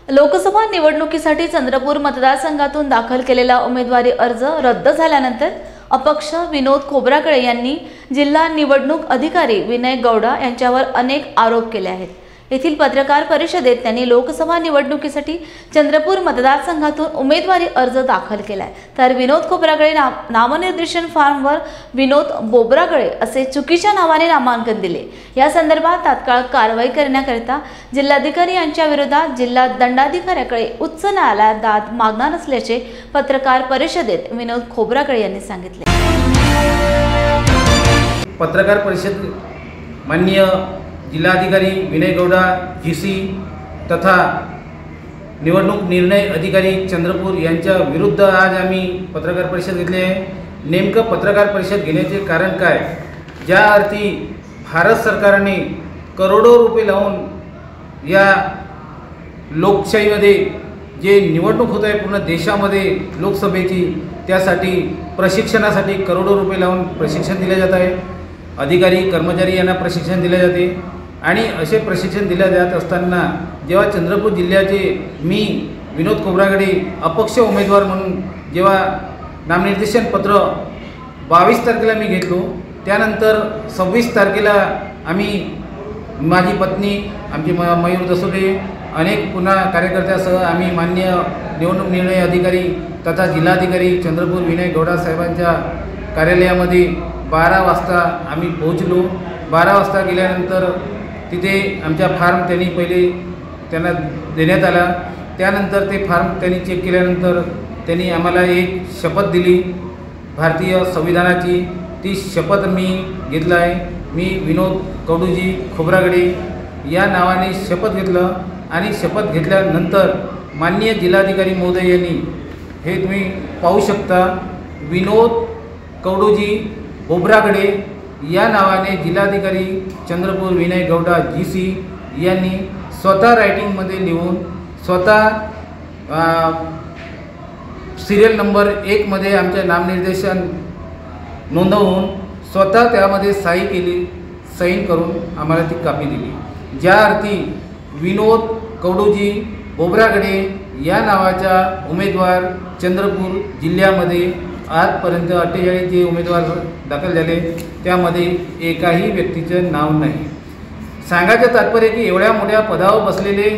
लोकसभा निवडणुकीसाठी चंद्रपूर मतदारसंघातून दाखल केलेला उमेदवारी अर्ज रद्द झाल्यानंतर अपक्ष विनोद खोब्रागडे यांनी जिल्हा निवडणूक अधिकारी विनय गौडा यांच्यावर अनेक आरोप केले आहेत। येथील पत्रकार परिषदेत त्यांनी लोकसभा निवडणुकीसाठी चंद्रपूर मतदारसंघातून उमेदवारी अर्ज दाखल केलाय, तर विनोद खोब्रागडे नामनिर्देशन फॉर्मवर विनोद बोब्रागडे असे चुकीच्या नावाने नामांकन दिले। या संदर्भात तात्काळ कारवाई करण्याकरिता जिल्हाधिकारी यांच्या विरोधात जिल्हा दंडाधिकाऱ्याकडे उच्च न्यायालयात दाद मागणार असल्याचे पत्रकार परिषदेत विनोद खोब्रागडे यांनी सांगितले। पत्रकार परिषद माननीय जिल्हाधिकारी विनय गौडा जीसी तथा निवडणूक निर्णय अधिकारी चंद्रपूर यांच्या विरुद्ध आज आम्ही पत्रकार परिषद घेतली आहे। नेमकं पत्रकार परिषद घेण्याचे कारण काय? ज्या अर्थी भारत सरकारने करोडो रुपये लावून या लोकशाहीमध्ये जे निवडणूक होत आहे पूर्ण देशामध्ये लोकसभेची, त्यासाठी प्रशिक्षणासाठी करोडो रुपये लावून प्रशिक्षण दिले जात आहे। अधिकारी कर्मचारी यांना प्रशिक्षण दिले जाते आणि असे प्रशिक्षण दिले जात असताना जेव्हा चंद्रपूर जिल्ह्याचे मी विनोद खोब्रागडे अपक्ष उमेदवार म्हणून जेव्हा नामनिर्देशन पत्र 22 तारखेला मी घेतलो, त्यानंतर 26 तारखेला आम्ही माझी पत्नी आमचे मयूर दसोटे अनेक पुन्हा कार्यकर्त्यासह आम्ही माननीय निवडणूक निर्णय अधिकारी तथा जिल्हाधिकारी चंद्रपूर विनय गौडा साहेबांच्या कार्यालयामध्ये 12 वाजता आम्ही पोहोचलो। 12 वाजता गेल्यानंतर तिथे आमचा फॉर्म त्यांना देण्यात आला। त्यानंतर ते फॉर्म त्यांनी चेक केल्यानंतर त्यांनी आम्हाला एक शपथ दिली भारतीय संविधानाची। ती शपथ मी घेतला आहे। मी विनोद कवडूजी खोब्रागडे या नावाने शपथ घेतलं आणि शपथ घेतल्यानंतर माननीय जिल्हाधिकारी महोदय यांनी हे तुम्ही पाहू शकता, विनोद कवडूजी बोब्रागडे या नावाने जिल्हाधिकारी चंद्रपूर विनय गौडा जीसी यांनी स्वतः रायटिंगमध्ये लिहून स्वतः सिरियल नंबर 1 मध्ये आमचे नामनिर्देशन नोंदवून स्वतः त्यामध्ये साईन करून आम्हाला ती कापी दिली। ज्या अर्थी विनोद कवडूजी बोब्रागडे या नावाचा उमेदवार चंद्रपूर जिल्ह्यामध्ये आजपर्यंत 48 जे उमेदवार दाखल झाले त्यामध्ये एकाही व्यक्तीचं नाव नाही। सांगायचं तात्पर्य की एवढ्या मोठ्या पदावर बसलेले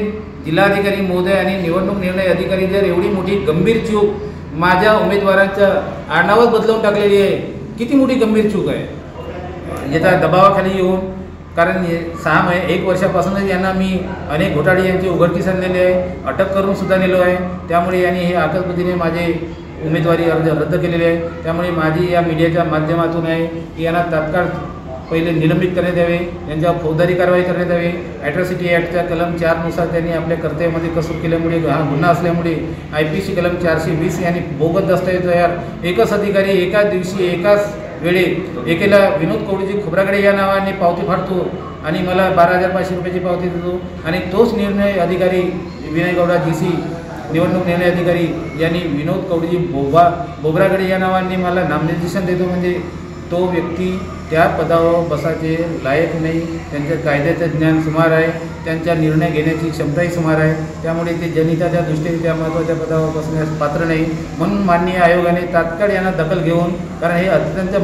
जिल्हाधिकारी महोदय आणि निवडणूक निर्णय अधिकारी जर एवढी मोठी गंभीर चूक माझ्या उमेदवारांच्या आडनावच बदलवून टाकलेली आहे, किती मोठी गंभीर चूक आहे। याच्या दबावाखाली येऊन, कारण 1 वर्षापासूनच यांना मी अनेक घोटाळे यांचे उघडकीस आणलेले आहे, अटक करून सुद्धा नेलो आहे। त्यामुळे यांनी हे आकस पद्धतीने माझे उमेदवारी अर्ज रद्द केलेले आहे। त्यामुळे माझी या मीडियाच्या माध्यमातून आहे की यांना तात्काळ पहिले निलंबित करण्यात यावे, यांच्यावर फौजदारी कारवाई करण्यात यावी। ॲट्रॉसिटी ॲक्टच्या कलम 4 नुसार त्यांनी आपल्या कर्तव्यामध्ये कसूर केल्यामुळे हा गुन्हा असल्यामुळे IPC कलम 420 यांनी बोगस दस्तऐवज तयार एकच अधिकारी एकाच दिवशी एकाच वेळे एकेला विनोद कवडूजी खोब्रागडे या नावाने पावती फाडतो आणि मला 12,500 रुपयाची पावती देतो आणि तोच निर्णय अधिकारी विनय गौडा जीसी निवडणूक निर्णय अधिकारी यांनी विनोद कवडूजी बोब्रागडे या नावाने मला नामनिर्देशन देतो, म्हणजे तो व्यक्ती त्या पदावर बसायचे लायक नाही। त्यांच्या कायद्याचं ज्ञान सुमार आहे, त्यांच्या निर्णय घेण्याची क्षमताही सुमार आहे, त्यामुळे ते जनहिताच्या दृष्टीने त्या महत्त्वाच्या पदावर बसण्यास पात्र नाही। म्हणून माननीय आयोगाने तात्काळ यांना दखल घेऊन, कारण हे अत्यंत